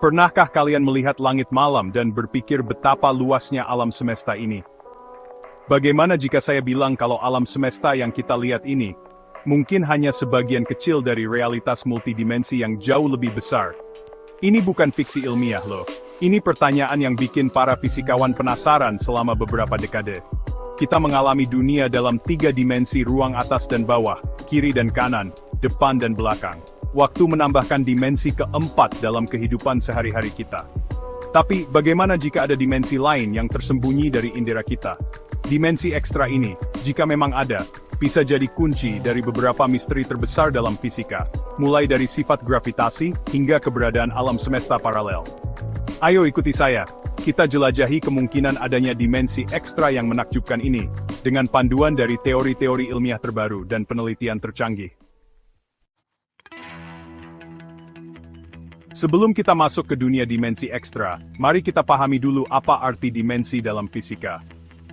Pernahkah kalian melihat langit malam dan berpikir betapa luasnya alam semesta ini? Bagaimana jika saya bilang kalau alam semesta yang kita lihat ini, mungkin hanya sebagian kecil dari realitas multidimensi yang jauh lebih besar? Ini bukan fiksi ilmiah loh. Ini pertanyaan yang bikin para fisikawan penasaran selama beberapa dekade. Kita mengalami dunia dalam 3 dimensi ruang atas dan bawah, kiri dan kanan, depan dan belakang. Waktu menambahkan dimensi keempat dalam kehidupan sehari-hari kita. Tapi, bagaimana jika ada dimensi lain yang tersembunyi dari indera kita? Dimensi ekstra ini, jika memang ada, bisa jadi kunci dari beberapa misteri terbesar dalam fisika, mulai dari sifat gravitasi hingga keberadaan alam semesta paralel. Ayo ikuti saya, kita jelajahi kemungkinan adanya dimensi ekstra yang menakjubkan ini, dengan panduan dari teori-teori ilmiah terbaru dan penelitian tercanggih. Sebelum kita masuk ke dunia dimensi ekstra, mari kita pahami dulu apa arti dimensi dalam fisika.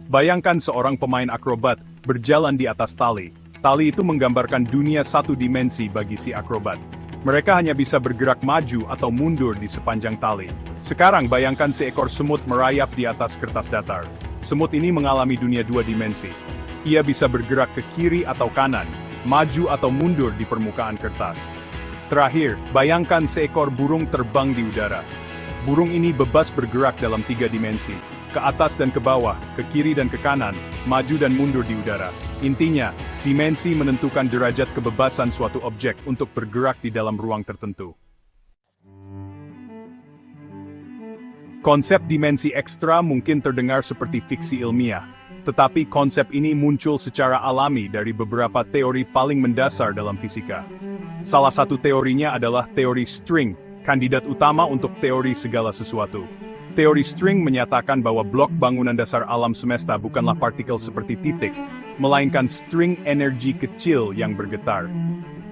Bayangkan seorang pemain akrobat berjalan di atas tali. Tali itu menggambarkan dunia satu dimensi bagi si akrobat. Mereka hanya bisa bergerak maju atau mundur di sepanjang tali. Sekarang bayangkan seekor semut merayap di atas kertas datar. Semut ini mengalami dunia 2 dimensi. Ia bisa bergerak ke kiri atau kanan, maju atau mundur di permukaan kertas. Terakhir, bayangkan seekor burung terbang di udara. Burung ini bebas bergerak dalam 3 dimensi, ke atas dan ke bawah, ke kiri dan ke kanan, maju dan mundur di udara. Intinya, dimensi menentukan derajat kebebasan suatu objek untuk bergerak di dalam ruang tertentu. Konsep dimensi ekstra mungkin terdengar seperti fiksi ilmiah, tetapi konsep ini muncul secara alami dari beberapa teori paling mendasar dalam fisika. Salah satu teorinya adalah teori string, kandidat utama untuk teori segala sesuatu. Teori string menyatakan bahwa blok bangunan dasar alam semesta bukanlah partikel seperti titik, melainkan string energi kecil yang bergetar.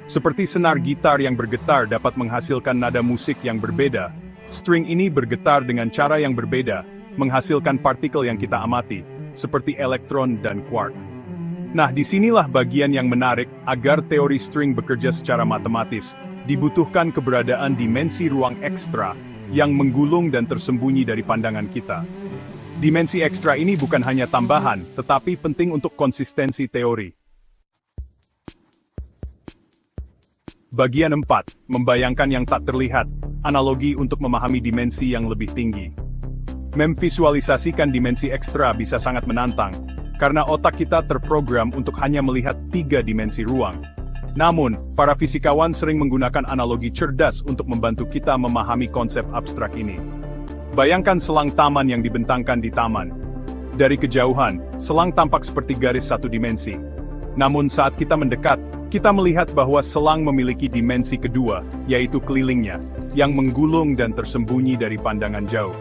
Seperti senar gitar yang bergetar dapat menghasilkan nada musik yang berbeda, string ini bergetar dengan cara yang berbeda, menghasilkan partikel yang kita amati, seperti elektron dan quark. Nah, disinilah bagian yang menarik. Agar teori string bekerja secara matematis, dibutuhkan keberadaan dimensi ruang ekstra yang menggulung dan tersembunyi dari pandangan kita. Dimensi ekstra ini bukan hanya tambahan, tetapi penting untuk konsistensi teori. Bagian 4, membayangkan yang tak terlihat, analogi untuk memahami dimensi yang lebih tinggi. Memvisualisasikan dimensi ekstra bisa sangat menantang, karena otak kita terprogram untuk hanya melihat 3 dimensi ruang. Namun, para fisikawan sering menggunakan analogi cerdas untuk membantu kita memahami konsep abstrak ini. Bayangkan selang taman yang dibentangkan di taman. Dari kejauhan, selang tampak seperti garis satu dimensi. Namun saat kita mendekat, kita melihat bahwa selang memiliki dimensi kedua, yaitu kelilingnya, yang menggulung dan tersembunyi dari pandangan jauh.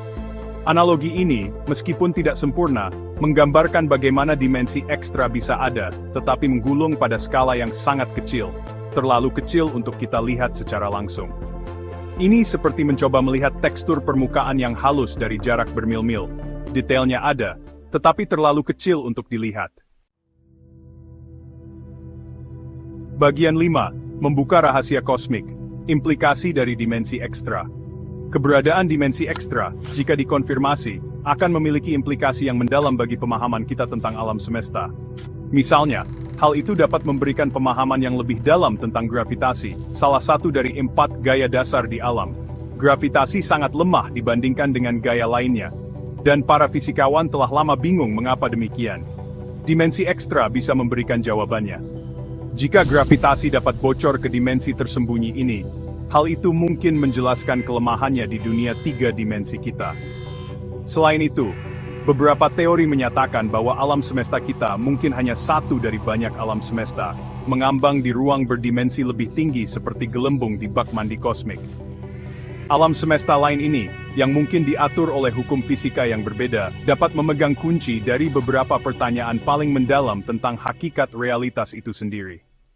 Analogi ini, meskipun tidak sempurna, menggambarkan bagaimana dimensi ekstra bisa ada, tetapi menggulung pada skala yang sangat kecil, terlalu kecil untuk kita lihat secara langsung. Ini seperti mencoba melihat tekstur permukaan yang halus dari jarak bermil-mil. Detailnya ada, tetapi terlalu kecil untuk dilihat. Bagian 5, membuka rahasia kosmik, implikasi dari dimensi ekstra. Keberadaan dimensi ekstra, jika dikonfirmasi, akan memiliki implikasi yang mendalam bagi pemahaman kita tentang alam semesta. Misalnya, hal itu dapat memberikan pemahaman yang lebih dalam tentang gravitasi, salah satu dari 4 gaya dasar di alam. Gravitasi sangat lemah dibandingkan dengan gaya lainnya, dan para fisikawan telah lama bingung mengapa demikian. Dimensi ekstra bisa memberikan jawabannya. Jika gravitasi dapat bocor ke dimensi tersembunyi ini, hal itu mungkin menjelaskan kelemahannya di dunia 3 dimensi kita. Selain itu, beberapa teori menyatakan bahwa alam semesta kita mungkin hanya satu dari banyak alam semesta, mengambang di ruang berdimensi lebih tinggi seperti gelembung di bak mandi kosmik. Alam semesta lain ini, yang mungkin diatur oleh hukum fisika yang berbeda, dapat memegang kunci dari beberapa pertanyaan paling mendalam tentang hakikat realitas itu sendiri.